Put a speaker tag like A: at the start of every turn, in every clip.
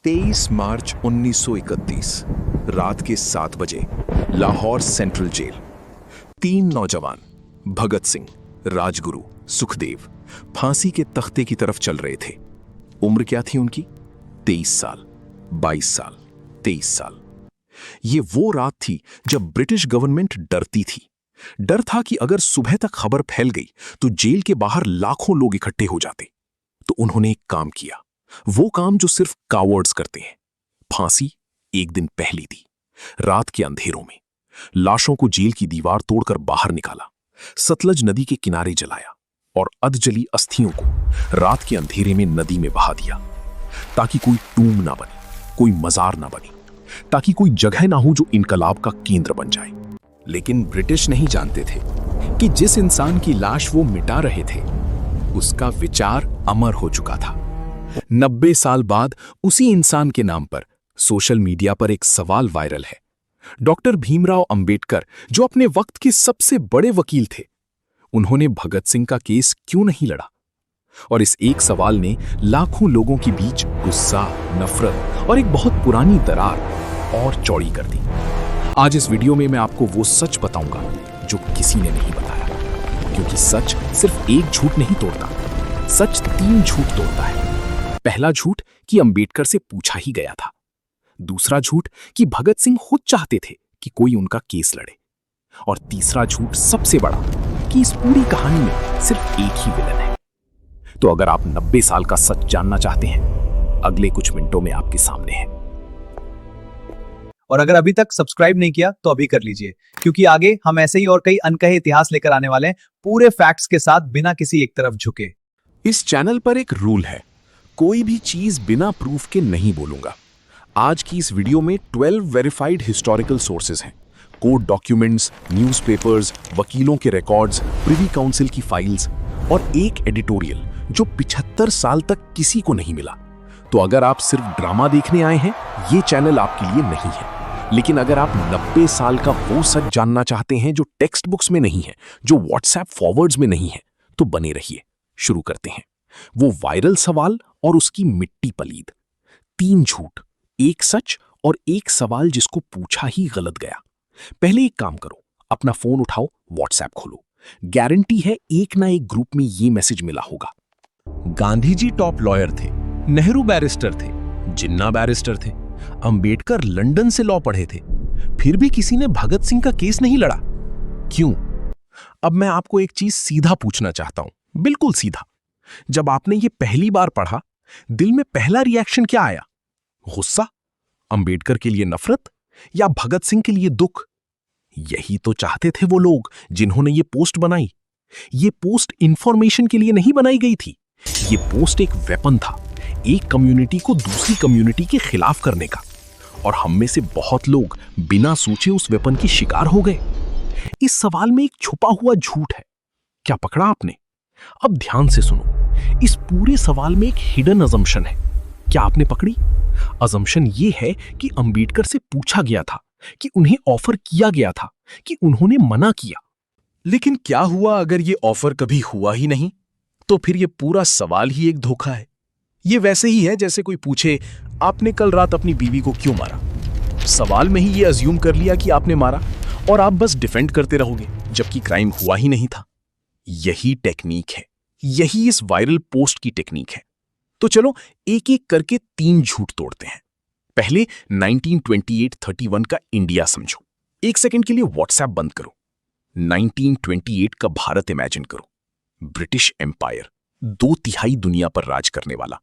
A: 23 मार्च 1931 रात के 7 बजे लाहौर सेंट्रल जेल। 3 नौजवान भगत सिंह, राजगुरु, सुखदेव फांसी के तख्ते की तरफ चल रहे थे। उम्र क्या थी उनकी? 23 साल, 22 साल, 23 साल। ये वो रात थी जब ब्रिटिश गवर्नमेंट डरती थी। डर था कि अगर सुबह तक खबर फैल गई तो जेल के बाहर लाखों लोग इकट्ठे हो जाते। तो उन्होंने एक काम किया, वो काम जो सिर्फ कावर्ड्स करते हैं। फांसी एक दिन पहली दी, रात के अंधेरों में। लाशों को जेल की दीवार तोड़कर बाहर निकाला, सतलज नदी के किनारे जलाया और अधजली अस्थियों को रात के अंधेरे में नदी में बहा दिया, ताकि कोई टूम ना बने, कोई मजार ना बने, ताकि कोई जगह ना हो जो इनकलाब का केंद्र बन जाए।
B: लेकिन ब्रिटिश नहीं जानते थे कि जिस इंसान की लाश वो मिटा रहे थे उसका विचार अमर हो चुका था। 90 साल बाद उसी इंसान के नाम पर सोशल मीडिया पर एक सवाल वायरल है। डॉक्टर भीमराव अंबेडकर, जो अपने वक्त के सबसे बड़े वकील थे, उन्होंने भगत सिंह का केस क्यों नहीं लड़ा? और इस एक सवाल ने लाखों लोगों के बीच गुस्सा, नफरत और एक बहुत पुरानी दरार और चौड़ी कर दी। आज इस वीडियो में मैं आपको वो सच बताऊंगा जो किसी ने नहीं बताया, क्योंकि सच सिर्फ एक झूठ नहीं तोड़ता, सच 3 झूठ तोड़ता है। पहला झूठ कि अंबेडकर से पूछा ही गया था। दूसरा झूठ कि भगत सिंह खुद चाहते थे कि कोई उनका केस लड़े। और तीसरा झूठ सबसे बड़ा कि इस पूरी कहानी में सिर्फ एक ही विलन है। तो अगर आप 90 साल का सच जानना चाहते हैं, अगले कुछ मिनटों में आपके सामने है।
C: और अगर अभी तक सब्सक्राइब नहीं किया तो अभी कर लीजिए, क्योंकि आगे हम ऐसे ही और कई अनकहे इतिहास लेकर आने वाले हैं, पूरे फैक्ट्स के साथ, बिना किसी एक तरफ झुके।
B: इस चैनल पर एक रूल है, कोई भी चीज बिना प्रूफ के नहीं बोलूंगा। आज की इस वीडियो में 12 वेरीफाइड हिस्टोरिकल सोर्सेज हैं। कोर्ट डॉक्यूमेंट्स, न्यूज़पेपर्स, वकीलों के रिकॉर्ड्स, प्रिवी काउंसिल की फाइल्स और एक एडिटोरियल जो 75 साल तक किसी को नहीं मिला। तो अगर आप सिर्फ ड्रामा देखने आए हैं, ये चैनल आपके लिए नहीं है। लेकिन अगर आप 90 साल का वो सच जानना चाहते हैं जो टेक्स्ट बुक्स में नहीं है, जो व्हाट्सएप फॉरवर्ड्स में नहीं है, तो बने रहिए। शुरू करते हैं। वो वायरल सवाल और उसकी मिट्टी पलीद। 3 झूठ, एक सच और एक सवाल जिसको पूछा ही गलत गया। पहले एक काम करो, अपना फोन उठाओ, व्हाट्सएप खोलो। गारंटी है एक ना एक ग्रुप में ये मैसेज मिला होगा। गांधी जी टॉप लॉयर थे, नेहरू बैरिस्टर थे, जिन्ना बैरिस्टर थे, अंबेडकर लंदन से लॉ पढ़े थे, फिर भी किसी ने भगत सिंह का केस नहीं लड़ा। क्यों? अब मैं आपको एक चीज सीधा पूछना चाहता हूं, बिल्कुल सीधा। जब आपने ये पहली बार पढ़ा, दिल में पहला रिएक्शन क्या आया? गुस्सा, अंबेडकर के लिए नफरत या भगत सिंह के लिए दुख? यही तो चाहते थे वो लोग जिन्होंने ये पोस्ट बनाई। ये पोस्ट इंफॉर्मेशन के लिए नहीं बनाई गई थी। ये पोस्ट एक वेपन था, एक कम्युनिटी को दूसरी कम्युनिटी के खिलाफ करने का। और हम में से बहुत लोग बिना सोचे उस वेपन की शिकार हो गए। इस सवाल में एक छुपा हुआ झूठ है। क्या पकड़ा आपने? अब ध्यान से सुनो। इस पूरे सवाल में एक हिडन अजम्पशन है। क्या आपने पकड़ी? अजम्पशन ये है कि अंबेडकर से पूछा गया था, कि उन्हें ऑफर किया गया था, कि उन्होंने मना किया। लेकिन क्या हुआ अगर ये ऑफर कभी हुआ ही नहीं? तो फिर ये पूरा सवाल ही एक धोखा है। ये वैसे ही है जैसे कोई पूछे, आपने कल रात अपनी बीवी को क्यों मारा? सवाल में ही ये अज्यूम कर लिया कि आपने मारा और आप बस डिफेंड करते रहोगे, जबकि क्राइम हुआ ही नहीं था। यही टेक्निक है, यही इस वायरल पोस्ट की टेक्निक है। तो चलो एक एक करके 3 झूठ तोड़ते हैं। पहले 1928-31 का इंडिया समझो। एक सेकंड के लिए व्हाट्सएप बंद करो। 1928 का भारत इमेजिन करो। ब्रिटिश एम्पायर, 2/3 दुनिया पर राज करने वाला,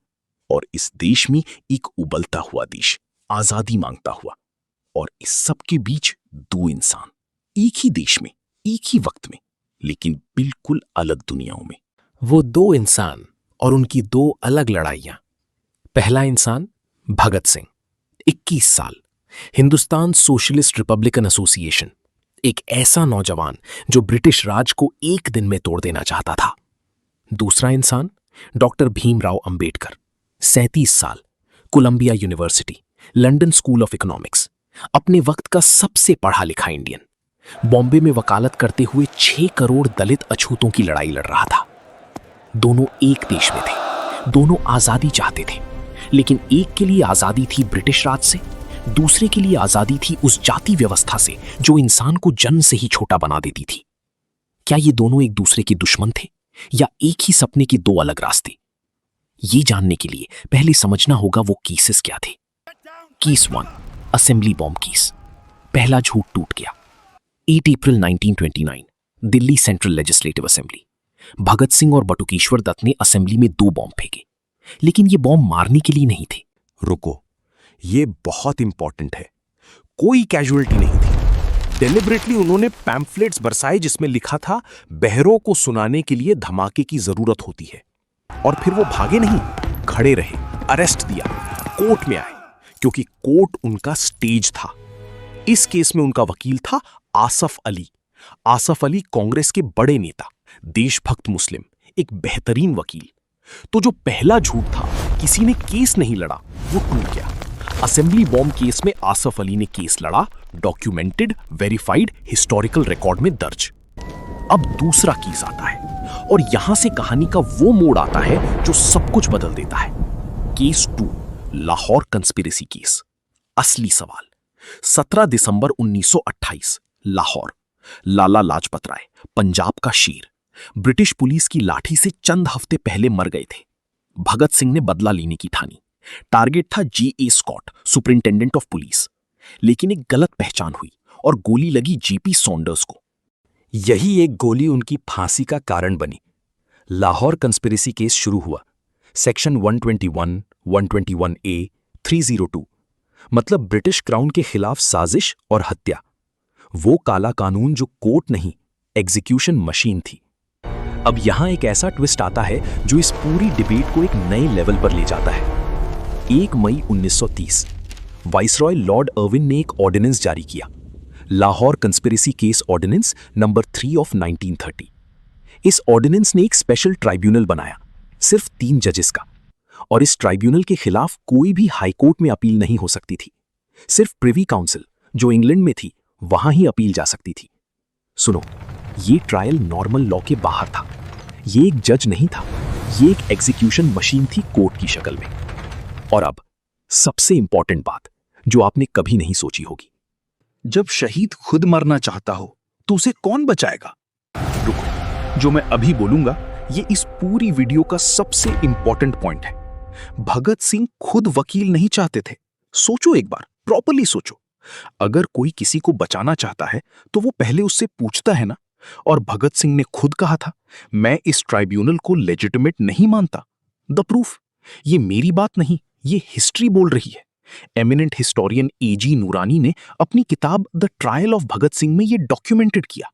B: और इस देश में एक उबलता हुआ देश, आजादी मांगता हुआ। और इस सब के बीच 2 इंसान, एक ही देश में, एक ही वक्त में, लेकिन बिल्कुल अलग दुनियाओं में। वो 2 इंसान और उनकी 2 अलग लड़ाइयां। पहला इंसान भगत सिंह, 21 साल, हिंदुस्तान सोशलिस्ट रिपब्लिकन एसोसिएशन, एक ऐसा नौजवान जो ब्रिटिश राज को एक दिन में तोड़ देना चाहता था। दूसरा इंसान डॉक्टर भीमराव अंबेडकर, 37 साल, Columbia University, London School of Economics, अपने वक्त का सबसे पढ़ा लिखा इंडियन, बॉम्बे में वकालत करते हुए 6 करोड़ दलित अछूतों की लड़ाई लड़ रहा था। दोनों एक देश में थे, दोनों आजादी चाहते थे, लेकिन एक के लिए आजादी थी ब्रिटिश राज से, दूसरे के लिए आजादी थी उस जाति व्यवस्था से जो इंसान को जन्म से ही छोटा बना देती थी। क्या ये दोनों एक दूसरे के दुश्मन थे या एक ही सपने के दो अलग रास्ते? ये जानने के लिए पहले समझना होगा वो केसेस क्या थे। Case 1, assembly bomb case. पहला झूठ टूट गया। 8 अप्रैल 1929, Delhi central legislative assembly. Bhagat Singh और बटुकेश्वर दत्त ने असेंबली में 2 बॉम्ब फेंके, लेकिन ये बॉम्ब मारने के लिए नहीं थे।
D: रुको, ये बहुत इंपॉर्टेंट है। कोई कैजुअलिटी नहीं थी। डेलिबरेटली उन्होंने पैम्फलेट्स बरसाए जिसमें लिखा था बहरों को सुनाने के लिए धमाके की जरूरत होती है। और फिर वो भागे नहीं, खड़े रहे, अरेस्ट दिया, कोर्ट में आए, क्योंकि कोर्ट उनका स्टेज था। इस केस में उनका वकील था आसफ अली। आसफ अली कांग्रेस के बड़े नेता, देशभक्त मुस्लिम, एक बेहतरीन वकील। तो जो पहला झूठ था, किसी ने केस नहीं लड़ा, वो टूट गया। असेंबली बॉम्ब केस में आसफ अली ने केस लड़ा, डॉक्यूमेंटेड, वेरीफाइड, हिस्टोरिकल रिकॉर्ड में दर्ज। अब दूसरा केस आता है और यहां से कहानी का वो मोड़ आता है जो सब कुछ बदल देता है। Case 2, Lahore conspiracy case. असली सवाल, 17 दिसंबर 1928, लाहौर। लाला लाजपत राय, पंजाब का शेर, ब्रिटिश पुलिस की लाठी से चंद हफ्ते पहले मर गए थे। भगत सिंह ने बदला लेने की ठानी। टारगेट था G.A. Scott, superintendent of police. लेकिन एक गलत पहचान हुई और गोली लगी G.P. सॉन्डर्स को। यही एक गोली उनकी फांसी का कारण बनी। लाहौर कंस्पिरेसी केस शुरू हुआ। सेक्शन 121, 121A, 302, मतलब ब्रिटिश क्राउन के खिलाफ साजिश और हत्या। वो काला कानून जो कोर्ट नहीं, एग्जीक्यूशन मशीन थी। अब यहां एक ऐसा ट्विस्ट आता है जो इस पूरी डिबेट को एक नए लेवल पर ले जाता है। 1 मई 1930, वाइसरॉय लॉर्ड अर्विन ने एक ऑर्डिनेंस जारी किया, Lahore conspiracy case ordinance number 3 of 1930। इस ऑर्डिनेंस ने एक स्पेशल ट्राइब्यूनल बनाया, सिर्फ 3 जजेस का, और इस ट्राइब्यूनल के खिलाफ कोई भी हाईकोर्ट में अपील नहीं हो सकती थी। सिर्फ प्रिवी काउंसिल, जो इंग्लैंड में थी, वहां ही अपील जा सकती थी। सुनो, ये ट्रायल नॉर्मल लॉ के बाहर था। ये एक जज नहीं था, ये एक एग्जीक्यूशन मशीन थी कोर्ट की शक्ल में। और अब सबसे इंपॉर्टेंट बात जो आपने कभी नहीं सोची होगी,
B: जब शहीद खुद मरना चाहता हो तो उसे कौन बचाएगा? रुको, जो मैं अभी बोलूंगा ये इस पूरी वीडियो का सबसे इंपॉर्टेंट पॉइंट है। भगत सिंह खुद वकील नहीं चाहते थे। सोचो एक बार, प्रॉपर्ली सोचो। अगर कोई किसी को बचाना चाहता है तो वो पहले उससे पूछता है ना। और भगत सिंह ने खुद कहा था, मैं इस ट्राइब्यूनल को लेजिटिमेट नहीं मानता। द प्रूफ, ये मेरी बात नहीं, ये हिस्ट्री बोल रही है। Eminent historian A.G. नूरानी ने अपनी किताब the trial of Bhagat Singh में ये डॉक्यूमेंटेड किया।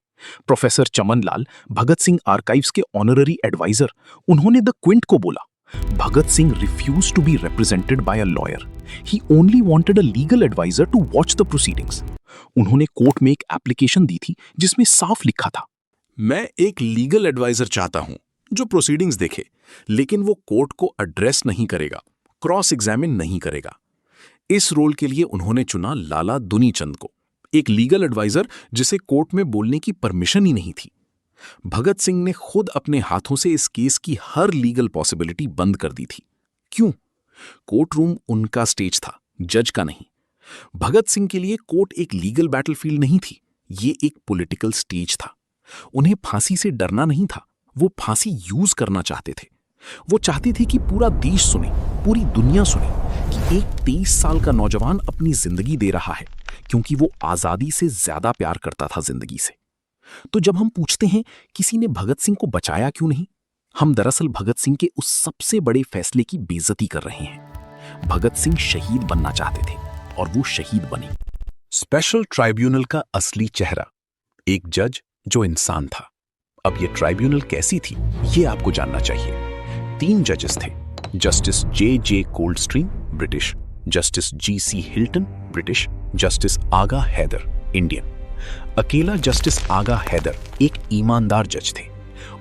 B: प्रोफेसर चमन लाल, भगत सिंह आर्काइव्स के ऑनररी एडवाइजर, उन्होंने द क्विंट को बोला, Bhagat Singh refused to be represented by a lawyer. He only wanted a legal adviser to watch the proceedings. उन्होंने कोर्ट में एक एप्लीकेशन दी थी जिसमें साफ लिखा था,
A: मैं एक लीगल एडवाइजर चाहता हूं जो प्रोसीडिंग्स देखे, लेकिन वो कोर्ट को एड्रेस नहीं करेगा, क्रॉस एग्जामिन नहीं करेगा। इस रोल के लिए उन्होंने चुना लाला दुनीचंद को, एक लीगल एडवाइजर जिसे कोर्ट में बोलने की परमिशन ही नहीं थी। भगत सिंह ने खुद अपने हाथों से इस केस की हर लीगल पॉसिबिलिटी बंद कर दी थी। क्यों? कोर्ट रूम उनका स्टेज था, जज का नहीं। भगत सिंह के लिए कोर्ट एक लीगल बैटलफील्ड नहीं थी, ये एक पॉलिटिकल स्टेज था। उन्हें फांसी से डरना नहीं था, वो फांसी यूज करना चाहते थे। वो चाहते थे कि पूरा देश सुने, पूरी दुनिया सुने कि एक 23 साल का नौजवान अपनी जिंदगी दे रहा है क्योंकि वो आजादी से ज्यादा प्यार करता था जिंदगी से। तो जब हम पूछते हैं किसी ने भगत सिंह को बचाया क्यों नहीं, हम दरअसल भगत सिंह के उस सबसे बड़े फैसले की बेइज्जती कर रहे हैं। भगत सिंह शहीद बनना चाहते थे और वो शहीद बने।
D: स्पेशल ट्राइब्यूनल का असली चेहरा, एक जज जो इंसान था। अब ये ट्राइब्यूनल कैसी थी, ये आपको जानना चाहिए। 3 जजेस थे, justice J.J. Coldstream, British, justice G.C. Hilton, British, justice Agha Haider, Indian. अकेला जस्टिस आगा हैदर एक ईमानदार जज थे।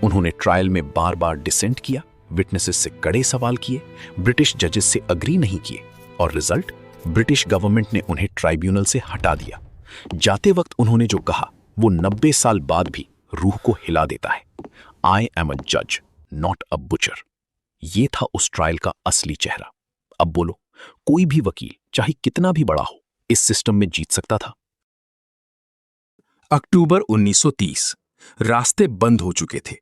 D: उन्होंने ट्रायल में बार बार डिसेंट किया, विटनेसेस से कड़े सवाल किए, ब्रिटिश जजेस से अग्री नहीं किए, और रिजल्ट, ब्रिटिश गवर्नमेंट ने उन्हें ट्राइब्यूनल से हटा दिया। जाते वक्त उन्होंने जो कहा वो 90 साल बाद भी रूह को हिला देता है, आई एम अ जज, नॉट अ बुचर। ये था उस ट्रायल का असली चेहरा।
B: अब बोलो, कोई भी वकील चाहे कितना भी बड़ा हो इस सिस्टम में जीत सकता था?
A: अक्टूबर 1930 रास्ते बंद हो चुके थे।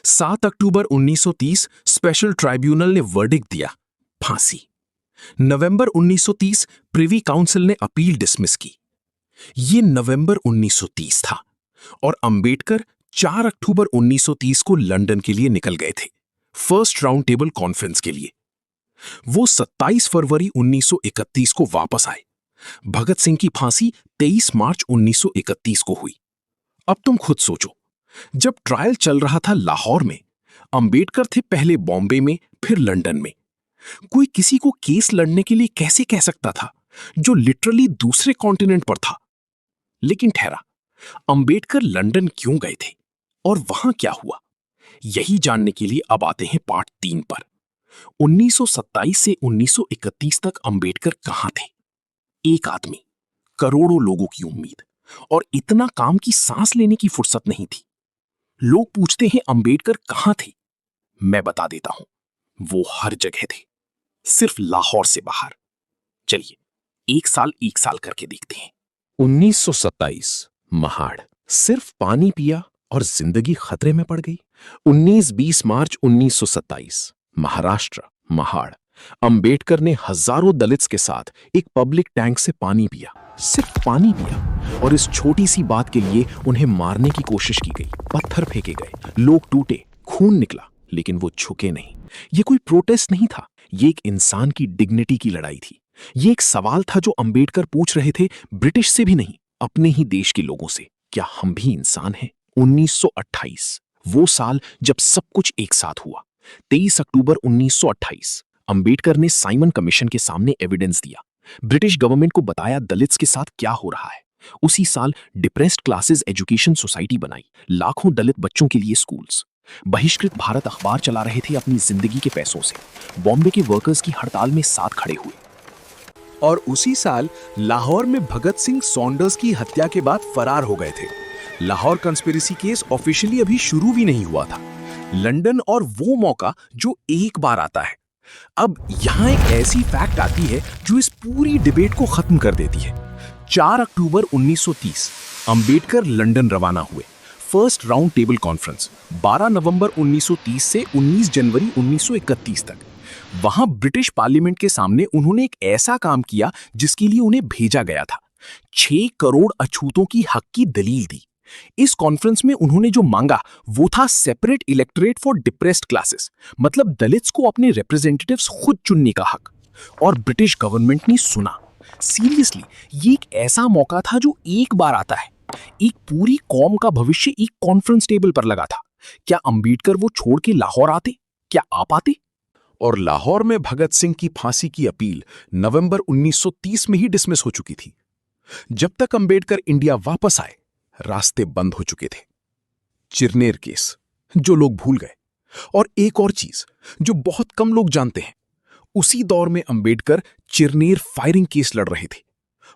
A: 7 अक्टूबर 1930 स्पेशल ट्राइब्यूनल ने वर्डिक्ट दिया, फांसी। नवंबर 1930 प्रिवी काउंसिल ने अपील डिसमिस की। ये नवंबर 1930 था और अंबेडकर 4 अक्टूबर 1930 को लंदन के लिए निकल गए थे, फर्स्ट राउंड टेबल कॉन्फ्रेंस के लिए। वो 27 फरवरी 1931 को वापस आए। भगत सिंह की फांसी 23 मार्च 1931 को हुई। अब तुम खुद सोचो, जब ट्रायल चल रहा था लाहौर में, अंबेडकर थे पहले बॉम्बे में, फिर लंदन में। कोई किसी को केस लड़ने के लिए कैसे कह सकता था जो लिटरली दूसरे कॉन्टिनेंट पर था? लेकिन ठहरा, अंबेडकर लंदन क्यों गए थे और वहां क्या हुआ? यही जानने के लिए अब आते हैं पार्ट 3 पर। 1927 से 1931 तक अंबेडकर कहां थे? एक आदमी, करोड़ों लोगों की उम्मीद, और इतना काम की सांस लेने की फुर्सत नहीं थी। लोग पूछते हैं अंबेडकर कहां थे? मैं बता देता हूं, वो हर जगह थे, सिर्फ लाहौर से बाहर। चलिए एक साल करके देखते हैं।
B: 1927 महाड़, सिर्फ पानी पिया और जिंदगी खतरे में पड़ गई। 19-20 मार्च 1927 महाराष्ट्र, महाड़, अंबेडकर ने हजारों दलित्स के साथ एक पब्लिक टैंक से पानी पिया, सिर्फ पानी पिया, और इस छोटी सी बात के लिए उन्हें मारने की कोशिश की गई, पत्थर फेंके गए, लोग टूटे, खून निकला, लेकिन वो झुके नहीं। ये कोई प्रोटेस्ट नहीं था, ये एक इंसान की डिग्निटी की लड़ाई थी। ये एक सवाल था जो अंबेडकर पूछ रहे थे, ब्रिटिश से भी नहीं, अपने ही देश के लोगों से, क्या हम भी इंसान हैं? 1928, वो साल जब सब कुछ एक साथ हुआ। 23 अक्टूबर 1928 अंबेडकर ने साइमन कमीशन के सामने एविडेंस दिया, ब्रिटिश गवर्नमेंट को बताया दलित्स के साथ क्या हो रहा है। उसी साल डिप्रेस्ड क्लासेस एजुकेशन सोसाइटी बनाई, लाखों दलित बच्चों के लिए स्कूल्स। बहिष्कृत भारत अखबार चला रहे थे अपनी जिंदगी के पैसों से। बॉम्बे के वर्कर्स की हड़ताल में साथ खड़े हुए।
A: और उसी साल लाहौर में भगत सिंह सॉन्डर्स की हत्या के बाद फरार हो गए थे। लाहौर कंस्पिरेसी केस ऑफिशियली अभी शुरू भी नहीं हुआ था। लंदन और वो मौका जो एक बार आता है। अब यहां एक ऐसी फैक्ट आती है जो इस पूरी डिबेट को खत्म कर देती है। 4 अक्टूबर 1930 अंबेडकर लंदन रवाना हुए, फर्स्ट राउंड टेबल कॉन्फ्रेंस। 12 नवंबर 1930 से 19 जनवरी 1931 तक वहां ब्रिटिश पार्लियामेंट के सामने उन्होंने एक ऐसा काम किया जिसके लिए उन्हें भेजा गया था। 6 करोड़ अछूतों की हक की दलील दी। इस कॉन्फ्रेंस में उन्होंने जो मांगा वो था separate electorate for depressed classes, मतलब दलित्स को अपने रिप्रेजेंटेटिव्स खुद चुनने का हक। और ब्रिटिश गवर्नमेंट ने सुना। सीरियसली, ये एक ऐसा मौका था जो एक बार आता है। एक पूरी कौम का भविष्य एक कॉन्फ्रेंस टेबल पर लगा था। क्या अंबेडकर वो छोड़ के लाहौर आते? क्या आ पाते? और लाहौर में भगत सिंह की फांसी की अपील नवंबर 1930 में ही डिसमिस हो चुकी थी। जब तक अंबेडकर इंडिया वापस आए, रास्ते बंद हो चुके थे। चिरनेर केस, जो लोग भूल गए। और एक और चीज जो बहुत कम लोग जानते हैं, उसी दौर में अंबेडकर चिरनेर फायरिंग केस लड़ रहे थे।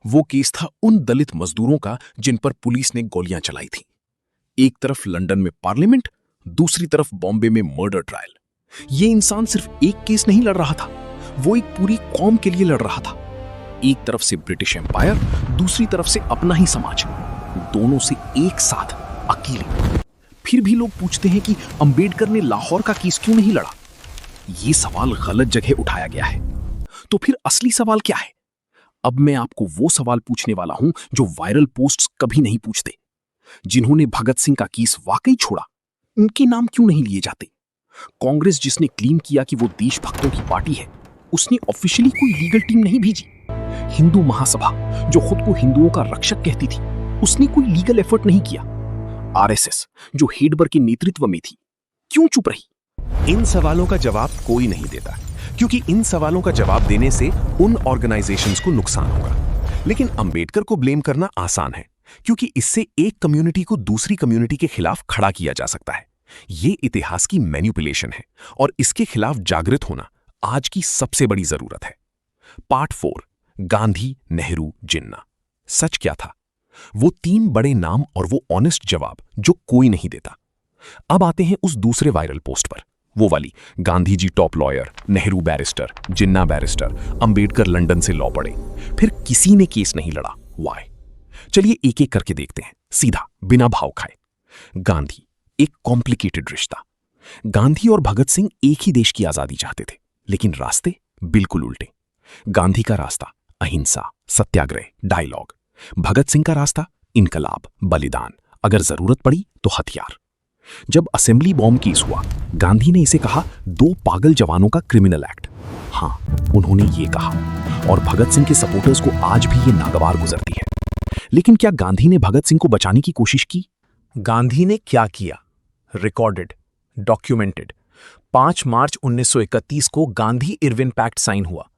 A: वो केस था उन दलित मजदूरों का जिन पर पुलिस ने गोलियां चलाई थी। एक तरफ लंदन में पार्लियामेंट, दूसरी तरफ बॉम्बे में मर्डर ट्रायल। ये इंसान सिर्फ एक केस नहीं लड़ रहा था, वो एक पूरी कौम के लिए लड़ रहा था। एक तरफ से ब्रिटिश एम्पायर, दूसरी तरफ से अपना ही समाज, दोनों से एक साथ, अकेले। फिर भी लोग पूछते हैं कि अंबेडकर ने लाहौर का केस क्यों नहीं लड़ा? ये सवाल गलत जगह उठाया गया है। तो फिर असली सवाल क्या है? अब मैं आपको वो सवाल पूछने वाला हूं जो वायरल पोस्ट्स कभी नहीं पूछते। जिन्होंने भगत सिंह का केस वाकई छोड़ा, उनके नाम क्यों नहीं लिए जाते? कांग्रेस जिसने क्लेम किया कि वो देशभक्तों की पार्टी है, उसने ऑफिशियली कोई लीगल टीम नहीं भेजी। हिंदू महासभा जो खुद को हिंदुओं का रक्षक कहती थी, उसने कोई लीगल एफर्ट नहीं किया। आरएसएस जो हेडबर के नेतृत्व में थी, क्यों चुप रही?
D: इन सवालों का जवाब कोई नहीं देता, क्योंकि इन सवालों का जवाब देने से उन ऑर्गेनाइजेशंस को नुकसान होगा। लेकिन अंबेडकर को ब्लेम करना आसान है, क्योंकि इससे एक कम्युनिटी को दूसरी कम्युनिटी के खिलाफ खड़ा किया जा सकता है। ये इतिहास की मैनिपुलेशन है और इसके खिलाफ जागृत होना आज की सबसे बड़ी जरूरत है। पार्ट 4, गांधी, नेहरू, जिन्ना। सच क्या था? वो 3 बड़े नाम और वो ऑनेस्ट जवाब जो कोई नहीं देता। अब आते हैं उस दूसरे वायरल पोस्ट पर।
B: वो वाली, Gandhi ji top lawyer, Nehru barrister, जिन्ना बैरिस्टर, अंबेडकर लंदन से लॉ पढ़े, फिर किसी ने केस नहीं लड़ा। वाई? चलिए एक एक करके देखते हैं, सीधा, बिना भाव खाए। गांधी, एक कॉम्प्लिकेटेड रिश्ता। गांधी और भगत सिंह एक ही देश की आजादी चाहते थे, लेकिन रास्ते बिल्कुल उल्टे। गांधी का रास्ता अहिंसा, सत्याग्रह, डायलॉग। भगत सिंह का रास्ता इनकलाब, बलिदान, अगर जरूरत पड़ी तो हथियार। जब असेंबली बॉम्ब केस हुआ, गांधी ने इसे कहा 2 पागल जवानों का क्रिमिनल एक्ट। हां, उन्होंने ये कहा, और भगत सिंह के सपोर्टर्स को आज भी ये नागवार गुजरती है। लेकिन क्या गांधी ने भगत सिंह को बचाने की कोशिश की?
D: गांधी ने क्या किया? Recorded, documented. 5 मार्च 1931 को गांधी इरविन पैक्ट साइन हुआ।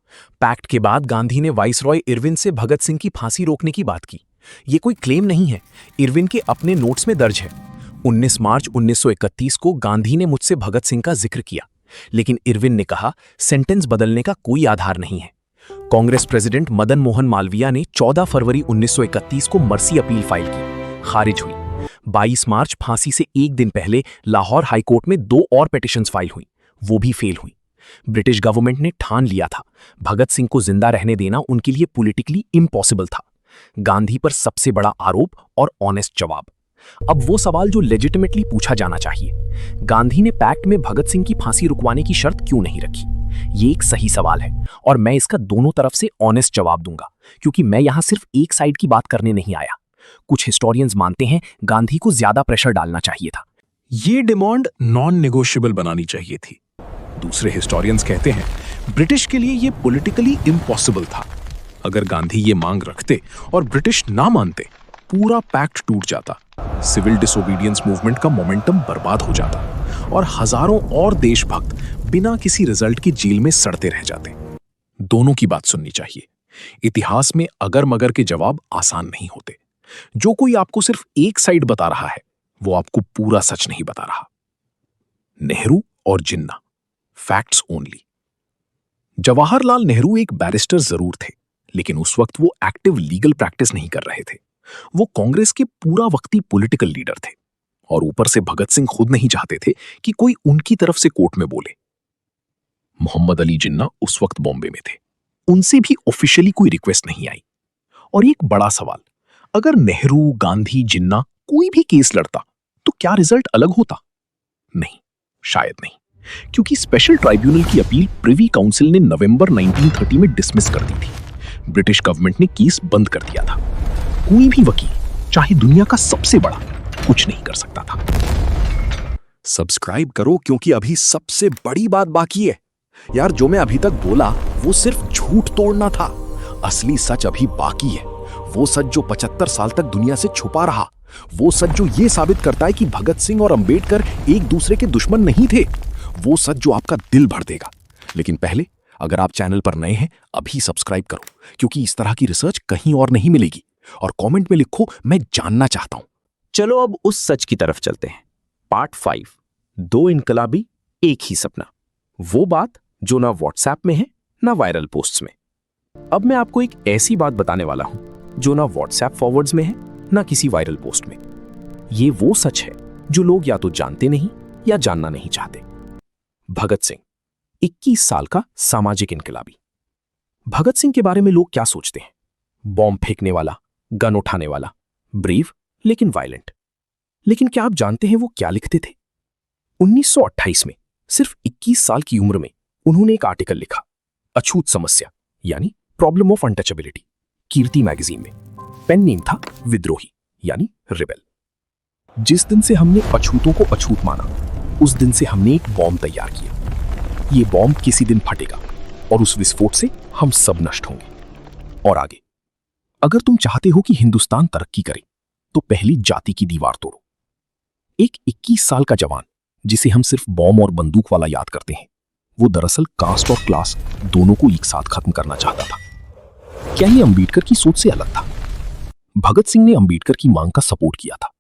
D: पैक्ट के बाद गांधी ने वाइसरॉय इरविन से भगत सिंह की फांसी रोकने की बात की। यह कोई क्लेम नहीं है, इरविन के अपने नोट्स में दर्ज है। 19 मार्च 1931 को गांधी ने मुझसे भगत सिंह का जिक्र किया, लेकिन इरविन ने कहा सेंटेंस बदलने का कोई आधार नहीं है। कांग्रेस प्रेसिडेंट मदन मोहन मालवीय ने 14 फरवरी 1931 को मर्सी अपील फाइल की, खारिज हुई। 22 मार्च फांसी से एक दिन पहले लाहौर हाईकोर्ट में 2 और पिटिशंस फाइल हुई, वो भी फेल हुई। ब्रिटिश गवर्नमेंट ने ठान लिया था भगत सिंह को जिंदा रहने देना उनके लिए पॉलिटिकली इम्पॉसिबल था। गांधी पर सबसे बड़ा आरोप और ऑनेस्ट जवाब। अब वो सवाल जो लेजिटिमेटली पूछा जाना चाहिए, गांधी ने पैक्ट में भगत सिंह की फांसी रुकवाने की शर्त क्यों नहीं रखी? ये एक सही सवाल है और मैं इसका दोनों तरफ से ऑनेस्ट जवाब दूंगा, क्योंकि मैं यहां सिर्फ एक साइड की बात करने नहीं आया। कुछ हिस्टोरियंस मानते हैं गांधी को ज्यादा प्रेशर डालना चाहिए था,
B: ये डिमांड नॉन नेगोशिएबल बनानी चाहिए थी। दूसरे हिस्टोरियंस कहते हैं ब्रिटिश के लिए ये पॉलिटिकली इम्पॉसिबल था। अगर गांधी ये मांग रखते और ब्रिटिश ना मानते, पूरा पैक्ट टूट जाता, सिविल डिसोबीडियंस मूवमेंट का मोमेंटम बर्बाद हो जाता और हजारों और देशभक्त बिना किसी रिजल्ट के जेल में सड़ते रह जाते। दोनों की बात सुननी चाहिए। इतिहास में अगर मगर के जवाब आसान नहीं होते। जो कोई आपको सिर्फ एक साइड बता रहा है, वो आपको पूरा सच नहीं बता रहा। नेहरू और जिन्ना, फैक्ट्स ओनली। जवाहरलाल नेहरू एक बैरिस्टर जरूर थे, लेकिन उस वक्त वो एक्टिव लीगल प्रैक्टिस नहीं कर रहे थे। वो कांग्रेस के पूरा वक्ती पॉलिटिकल लीडर थे, और ऊपर से भगत सिंह खुद नहीं चाहते थे कि कोई उनकी तरफ से कोर्ट में बोले। मोहम्मद अली जिन्ना उस वक्त बॉम्बे में थे, उनसे भी ऑफिशियली कोई रिक्वेस्ट नहीं आई। और एक बड़ा सवाल, अगर नेहरू, गांधी, जिन्ना कोई भी केस लड़ता तो क्या रिजल्ट अलग होता? नहीं, शायद नहीं, क्योंकि स्पेशल ट्राइब्यूनल की अपील प्रिवी काउंसिल ने नवंबर 1930 में डिसमिस कर दी थी। ब्रिटिश गवर्नमेंट ने केस बंद कर दिया था। कोई भी वकील, चाहे दुनिया का सबसे बड़ा, कुछ नहीं कर सकता था।
D: सब्सक्राइब करो, क्योंकि अभी सबसे बड़ी बात बाकी है। यार, जो मैं अभी तक बोला वो सिर्फ झूठ तोड़ना था। असली सच अभी बाकी है। वो सच जो 75 साल तक दुनिया से छुपा रहा। वो सच जो ये साबित करता है कि भगत सिंह और अंबेडकर एक दूसरे के दुश्मन नहीं थे। वो सच जो आपका दिल भर देगा। लेकिन पहले, अगर आप चैनल पर नए हैं, अभी सब्सक्राइब करो, क्योंकि इस तरह की रिसर्च कहीं और नहीं मिलेगी। और कमेंट में लिखो, मैं जानना चाहता हूं।
E: चलो अब उस सच की तरफ चलते हैं। पार्ट 5, 2 इनकलाबी, एक ही सपना। वो बात जो ना व्हाट्सएप में है ना वायरल पोस्ट्स में। अब मैं आपको एक ऐसी बात बताने वाला हूं जो ना व्हाट्सएप फॉरवर्ड्स में है ना किसी वायरल पोस्ट में। ये वो सच है जो लोग या तो जानते नहीं या जानना नहीं चाहते। भगत सिंह, 21 साल का सामाजिक इनकलाबी। भगत सिंह के बारे में लोग क्या सोचते हैं? बॉम्ब फेंकने वाला, गन उठाने वाला, ब्रीव लेकिन वायलेंट। लेकिन क्या आप जानते हैं वो क्या लिखते थे? 1928 में, सिर्फ 21 साल की उम्र में, उन्होंने एक आर्टिकल लिखा, अछूत समस्या यानी problem of untouchability, Kirti magazine में। पेन नेम था विद्रोही यानी रिबेल। जिस दिन से हमने अछूतों को अछूत माना, उस दिन से हमने एक बॉम्ब तैयार किया। ये बॉम्ब किसी दिन फटेगा और उस विस्फोट से हम सब नष्ट होंगे। और आगे, अगर तुम चाहते हो कि हिंदुस्तान तरक्की करे, तो पहली जाति की दीवार तोड़ो। एक 21 साल का जवान, जिसे हम सिर्फ बॉम्ब और बंदूक वाला याद करते हैं, वो दरअसल कास्ट और क्लास दोनों को एक साथ खत्म करना चाहता था। क्या ये अंबेडकर की सोच से अलग था? भगत सिंह ने अंबेडकर की मांग का सपोर्ट किया था।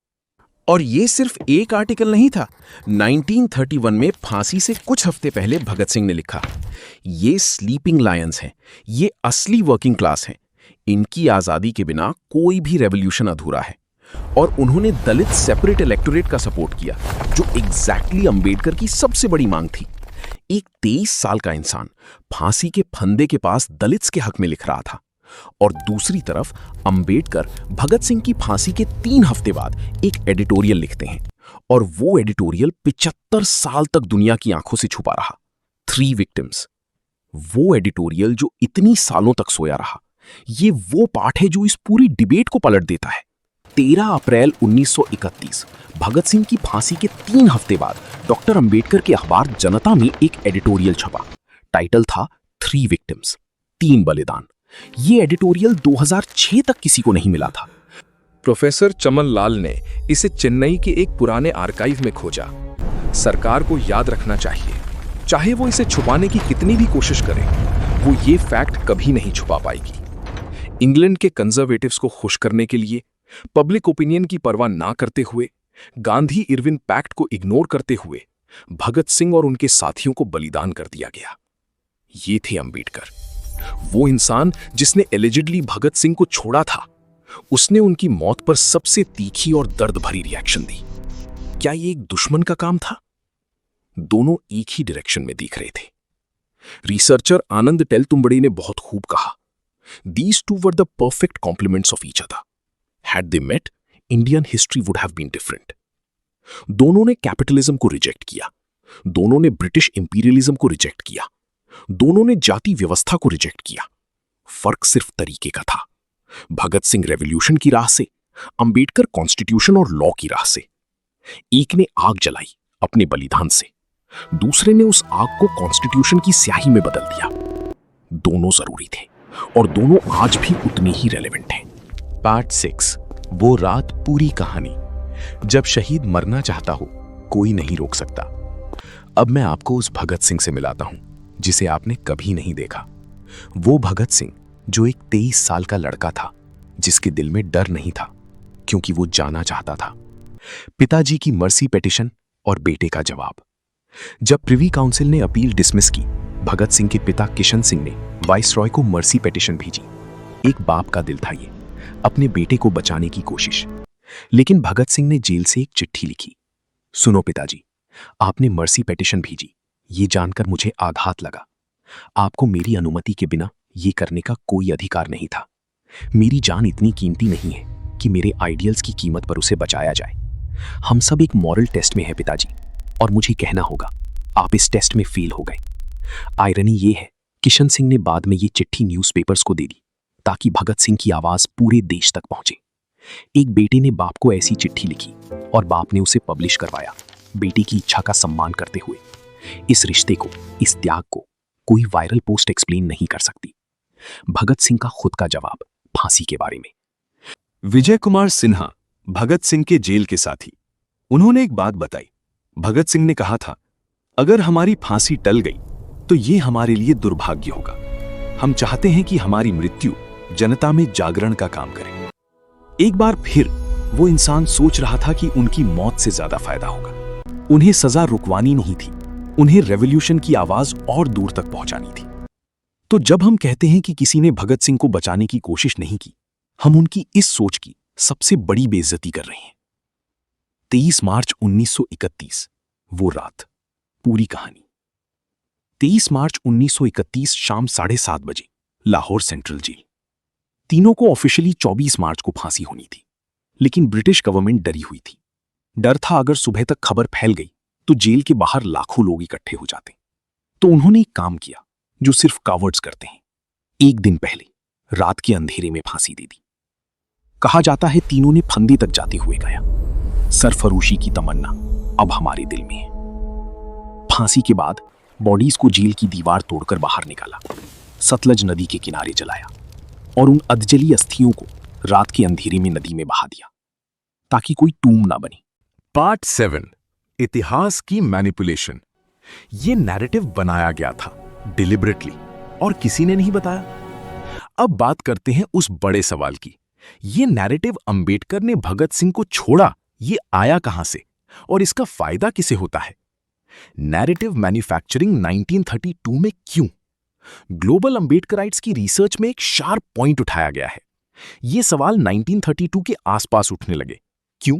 A: और ये सिर्फ एक आर्टिकल नहीं था। 1931 में फांसी से कुछ हफ्ते पहले भगत सिंह ने लिखा, ये स्लीपिंग लायंस हैं, ये असली वर्किंग क्लास हैं। इनकी आजादी के बिना कोई भी रेवोल्यूशन अधूरा है।
B: और उन्होंने दलित सेपरेट इलेक्टोरेट का सपोर्ट किया, जो एग्जैक्टली अंबेडकर की सबसे बड़ी मांग थी। एक 23 साल का इंसान फांसी के फंदे के पास दलित्स के हक में लिख रहा था, और दूसरी तरफ अंबेडकर भगत सिंह की फांसी के 3 हफ्ते बाद एक एडिटोरियल लिखते हैं, और वो एडिटोरियल 75 साल तक दुनिया की आंखों से छुपा रहा। 3 विक्टिम्स। वो एडिटोरियल जो इतनी सालों तक सोया रहा, ये वो पार्ट है जो इस पूरी डिबेट को पलट देता है। 13 अप्रैल 1931 भगत सिंह की फांसी के 3 हफ्ते बाद डॉक्टर अंबेडकर के अखबार जनता में एक एडिटोरियल छपा। टाइटल था 3 विक्टिम्स, 3 बलिदान। ये एडिटोरियल 2006 तक किसी को नहीं मिला था।
A: प्रोफेसर चमन लाल ने इसे चेन्नई के एक पुराने आर्काइव में खोजा। सरकार को याद रखना चाहिए, चाहे वो इसे छुपाने की कितनी भी कोशिश करे, वो ये फैक्ट कभी नहीं छुपा पाएगी। इंग्लैंड के कंजर्वेटिव्स को खुश करने के लिए, पब्लिक ओपिनियन की परवाह ना करते हुए, गांधी इरविन पैक्ट को इग्नोर करते हुए भगत सिंह और उनके साथियों को बलिदान कर दिया गया। ये थे अंबेडकर, वो इंसान जिसने एलिजिडली भगत सिंह को छोड़ा था। उसने उनकी मौत पर सबसे तीखी और दर्द भरी रिएक्शन दी। क्या ये एक दुश्मन का काम था? दोनों एक ही डायरेक्शन में दिख रहे थे। रिसर्चर आनंद टेलतुंबड़े ने बहुत खूब कहा, These two were the perfect complements of each other. Had they met, Indian history would have been different. दोनों ने कैपिटलिज्म को रिजेक्ट किया, दोनों ने ब्रिटिश इंपीरियलिज्म को रिजेक्ट किया, दोनों ने जाति व्यवस्था को रिजेक्ट किया। फर्क सिर्फ तरीके का था। भगत सिंह रेवोल्यूशन की राह से, अंबेडकर कॉन्स्टिट्यूशन और लॉ की राह से। एक ने आग जलाई अपने बलिदान से, दूसरे ने उस आग को कॉन्स्टिट्यूशन की स्याही में बदल दिया। दोनों जरूरी थे और दोनों आज भी उतने ही रेलेवेंट हैं।
B: पार्ट 6, वो रात पूरी कहानी। जब शहीद मरना चाहता हो, कोई नहीं रोक सकता। अब मैं आपको उस भगत सिंह से मिलाता हूं जिसे आपने कभी नहीं देखा। वो भगत सिंह जो एक 23 साल का लड़का था, जिसके दिल में डर नहीं था, क्योंकि वो जाना चाहता था। पिताजी की मर्सी पिटीशन और बेटे का जवाब। जब प्रिवी काउंसिल ने अपील डिसमिस की, भगत सिंह के पिता किशन सिंह ने वाइसरॉय को मर्सी पिटीशन भेजी। एक बाप का दिल था ये, अपने बेटे को बचाने की कोशिश। लेकिन भगत सिंह ने जेल से एक चिट्ठी लिखी। सुनो पिताजी, आपने मर्सी पिटीशन भेजी, ये जानकर मुझे आघात लगा। आपको मेरी अनुमति के बिना ये करने का कोई अधिकार नहीं था। मेरी जान इतनी कीमती नहीं है कि मेरे आइडियल्स की कीमत पर उसे बचाया जाए। हम सब एक मॉरल टेस्ट में हैं पिताजी, और मुझे कहना होगा, आप इस टेस्ट में फेल हो गए। आयरनी ये है, किशन सिंह ने बाद में ये चिट्ठी न्यूज़पेपर्स को दे दी ताकि भगत सिंह की आवाज पूरे देश तक पहुंचे। एक बेटे ने बाप को ऐसी चिट्ठी लिखी और बाप ने उसे पब्लिश करवाया, बेटी की इच्छा का सम्मान करते हुए। इस रिश्ते को, इस त्याग को कोई वायरल पोस्ट एक्सप्लेन नहीं कर सकती। भगत सिंह का खुद का जवाब फांसी के बारे में।
F: विजय कुमार सिन्हा, भगत सिंह के जेल के साथी, उन्होंने एक बात बताई। भगत सिंह ने कहा था, अगर हमारी फांसी टल गई तो ये हमारे लिए दुर्भाग्य होगा। हम चाहते हैं कि हमारी मृत्यु जनता में जागरण का काम करे। एक बार फिर वो इंसान सोच रहा था कि उनकी मौत से ज्यादा फायदा होगा। उन्हें सजा रुकवानी नहीं थी, उन्हें रेवोल्यूशन की आवाज और दूर तक पहुंचानी थी। तो जब हम कहते हैं कि किसी ने भगत सिंह को बचाने की कोशिश नहीं की, हम उनकी इस सोच की सबसे बड़ी बेइज्जती कर रहे हैं। 23 मार्च 1931, वो रात, पूरी कहानी। 23 मार्च 1931 शाम 7:30 बजे, लाहौर सेंट्रल जेल। तीनों को ऑफिशियली 24 मार्च को फांसी होनी थी, लेकिन ब्रिटिश गवर्नमेंट डरी हुई थी। डर था अगर सुबह तक खबर फैल गई तो जेल के बाहर लाखों लोग इकट्ठे हो जाते। तो उन्होंने एक काम किया जो सिर्फ कावर्ड्स करते हैं। एक दिन पहले रात के अंधेरे में फांसी दे दी। कहा जाता है तीनों ने फंदे तक जाते हुए गाया, सरफरोशी की तमन्ना अब हमारे दिल में है। फांसी के बाद बॉडीज को जेल की दीवार तोड़कर बाहर निकाला, सतलज नदी के किनारे जलाया और उन अधजली अस्थियों को रात के अंधेरे में नदी में बहा दिया ताकि कोई टूम ना बने।
B: पार्ट 7, इतिहास की मैनिपुलेशन। ये नैरेटिव बनाया गया था डिलिबरेटली और किसी ने नहीं बताया। अब बात करते हैं उस बड़े सवाल की, ये नैरेटिव अंबेडकर ने भगत सिंह को छोड़ा, ये आया कहां से और इसका फायदा किसे होता है? नैरेटिव मैन्युफैक्चरिंग 1932 में क्यों? ग्लोबल अंबेडकराइट्स की रिसर्च में एक शार्प पॉइंट उठाया गया है ये सवाल 1932 के आसपास उठने लगे। क्यों?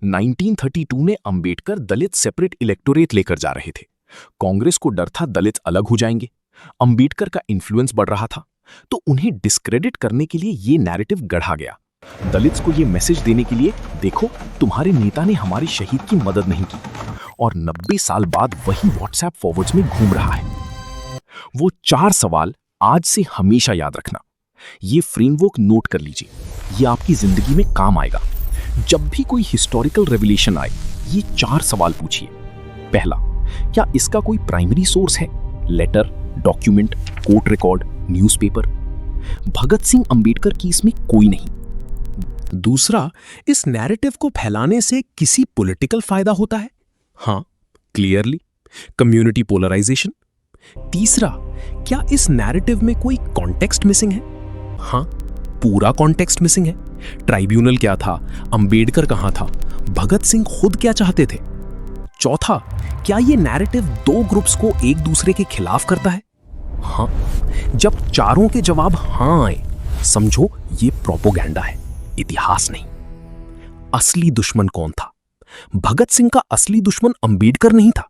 B: 1932 में अंबेडकर दलित सेपरेट इलेक्टोरेट लेकर जा रहे थे। कांग्रेस को डर था दलित अलग हो जाएंगे। अंबेडकर का इन्फ्लुएंस बढ़ रहा था, तो उन्हें डिस्क्रेडिट करने के लिए ये नैरेटिव गढ़ा गया। दलित्स को ये मैसेज देने के लिए, देखो तुम्हारे नेता ने हमारे शहीद की मदद नहीं की, और 90 साल बाद वही व्हाट्सएप फॉरवर्ड्स में घूम रहा है। वो 4 सवाल आज से हमेशा याद रखना। ये फ्रेमवर्क नोट कर लीजिए, ये आपकी जिंदगी में काम आएगा। जब भी कोई हिस्टोरिकल रेवलेशन आए, ये 4 सवाल पूछिए। पहला, क्या इसका कोई प्राइमरी सोर्स है? Letter, document, court record, newspaper? Bhagat Singh Ambedkar की इसमें कोई नहीं।
D: दूसरा, इस नैरेटिव को फैलाने से किसी पॉलिटिकल फायदा होता है? हाँ, क्लियरली, कम्युनिटी पोलराइजेशन। तीसरा, क्या इस नैरेटिव में कोई कॉन्टेक्स्ट मिसिंग है? हाँ, पूरा कॉन्टेक्स्ट मिसिंग है। ट्राइब्यूनल क्या था? अंबेडकर कहां था? भगत सिंह खुद क्या चाहते थे? चौथा, क्या ये नैरेटिव 2 ग्रुप्स को एक दूसरे के खिलाफ करता है? हाँ। जब चारों के जवाब हां आए, समझो ये प्रोपोगेंडा है, इतिहास नहीं। असली दुश्मन कौन था? भगत सिंह का असली दुश्मन अंबेडकर नहीं था,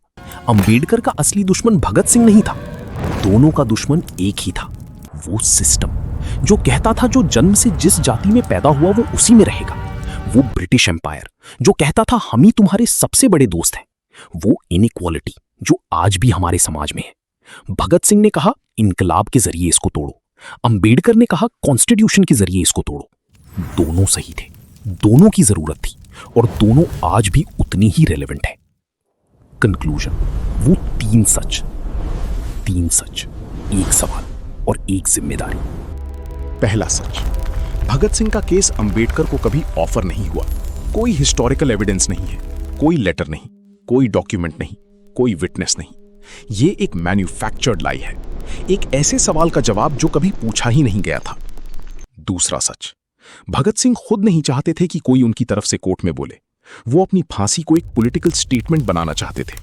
D: अंबेडकर का असली दुश्मन भगत सिंह नहीं था। दोनों का दुश्मन एक ही था, वो सिस्टम जो कहता था जो जन्म से जिस जाति में पैदा हुआ वो उसी में रहेगा। वो ब्रिटिश एम्पायर जो कहता था हम ही तुम्हारे सबसे बड़े दोस्त हैं। वो इनइक्वालिटी जो आज भी हमारे समाज में है। भगत सिंह ने कहा इनकलाब के जरिए इसको तोड़ो, अंबेडकर ने कहा कॉन्स्टिट्यूशन के जरिए इसको तोड़ो। दोनों सही थे, दोनों की जरूरत थी, और दोनों आज भी उतनी ही रेलेवेंट है। कंक्लूजन, वो 3 सच, 1 सवाल और 1 जिम्मेदारी।
B: पहला सच, भगत सिंह का केस अंबेडकर को कभी ऑफर नहीं हुआ। कोई हिस्टोरिकल एविडेंस नहीं है, कोई लेटर नहीं, कोई डॉक्यूमेंट नहीं, कोई विटनेस नहीं। ये एक मैन्युफैक्चर्ड लाई है, एक ऐसे सवाल का जवाब जो कभी पूछा ही नहीं गया था। दूसरा सच, भगत सिंह खुद नहीं चाहते थे कि कोई उनकी तरफ से कोर्ट में बोले। वो अपनी फांसी को एक पॉलिटिकल स्टेटमेंट बनाना चाहते थे।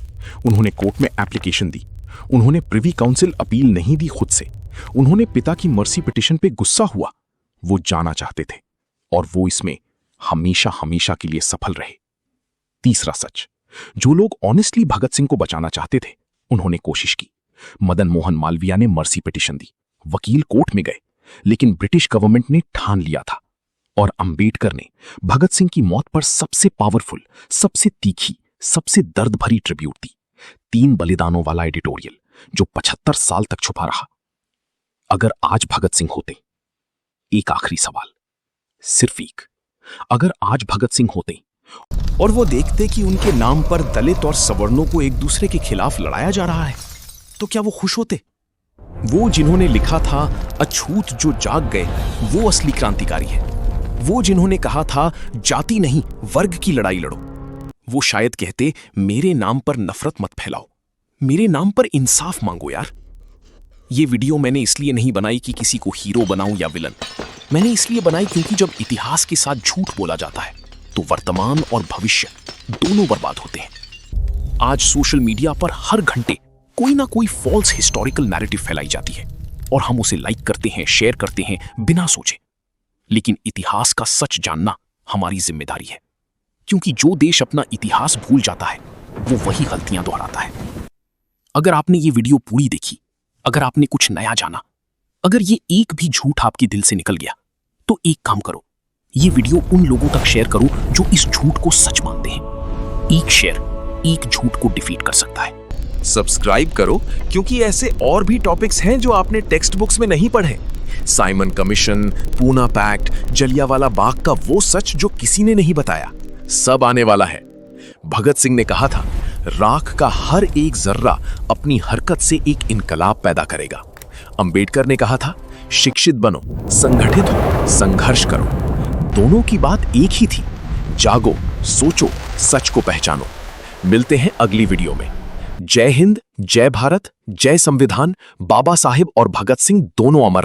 B: उन्होंने कोर्ट में एप्लीकेशन दी, उन्होंने प्रिवी काउंसिल अपील नहीं दी खुद से, उन्होंने पिता की मर्सी पिटिशन पे गुस्सा हुआ। वो जाना चाहते थे, और वो इसमें हमेशा हमेशा के लिए सफल रहे। तीसरा सच, जो लोग ऑनेस्टली भगत सिंह को बचाना चाहते थे, उन्होंने कोशिश की। मदन मोहन मालवीय ने मर्सी पिटिशन दी, वकील कोर्ट में गए, लेकिन ब्रिटिश गवर्नमेंट ने ठान लिया था। और अंबेडकर ने भगत सिंह की मौत पर सबसे पावरफुल, सबसे तीखी, सबसे दर्द भरी ट्रिब्यूट दी। 3 बलिदानों वाला एडिटोरियल जो 75 साल तक छुपा रहा। अगर आज भगत सिंह होते, एक आखिरी सवाल, सिर्फ एक, अगर आज भगत सिंह होते और वो देखते कि उनके नाम पर दलित और सवर्णों को एक दूसरे के खिलाफ लड़ाया जा रहा है, तो क्या वो खुश होते? वो जिन्होंने लिखा था अछूत जो जाग गए, वो असली क्रांतिकारी है। वो जिन्होंने कहा था जाति नहीं वर्ग की लड़ाई लड़ो, वो शायद कहते मेरे नाम पर नफरत मत फैलाओ, मेरे नाम पर इंसाफ मांगो यार। ये वीडियो मैंने इसलिए नहीं बनाई कि किसी को हीरो बनाऊं या विलन। मैंने इसलिए बनाई क्योंकि जब इतिहास के साथ झूठ बोला जाता है तो वर्तमान और भविष्य दोनों बर्बाद होते हैं। आज सोशल मीडिया पर हर घंटे कोई ना कोई फॉल्स हिस्टोरिकल नैरेटिव फैलाई जाती है, और हम उसे लाइक करते हैं, शेयर करते हैं बिना सोचे। लेकिन इतिहास का सच जानना हमारी जिम्मेदारी है, क्योंकि जो देश अपना इतिहास भूल जाता है वो वही गलतियां दोहराता है। अगर आपने ये वीडियो पूरी देखी, अगर आपने कुछ नया जाना, अगर ये एक भी झूठ आपके दिल से निकल गया, तो एक काम करो, ये वीडियो उन लोगों तक शेयर करो जो इस झूठ को सच मानते हैं। एक शेयर एक झूठ को डिफीट कर सकता है।
A: सब्सक्राइब करो, क्योंकि ऐसे और भी टॉपिक्स हैं जो आपने टेक्स्ट बुक्स में नहीं पढ़े। Simon commission, Poona pact, Jallianwala Bagh का वो सच जो किसी ने नहीं बताया, सब आने वाला है। भगत सिंह ने कहा था राख का हर एक जर्रा अपनी हरकत से एक इनकलाब पैदा करेगा। अंबेडकर ने कहा था शिक्षित बनो, संगठित हो, संघर्ष करो। दोनों की बात एक ही थी, जागो, सोचो, सच को पहचानो। मिलते हैं अगली वीडियो में। जय हिंद, जय भारत, जय संविधान। बाबा साहेब और भगत सिंह दोनों अमर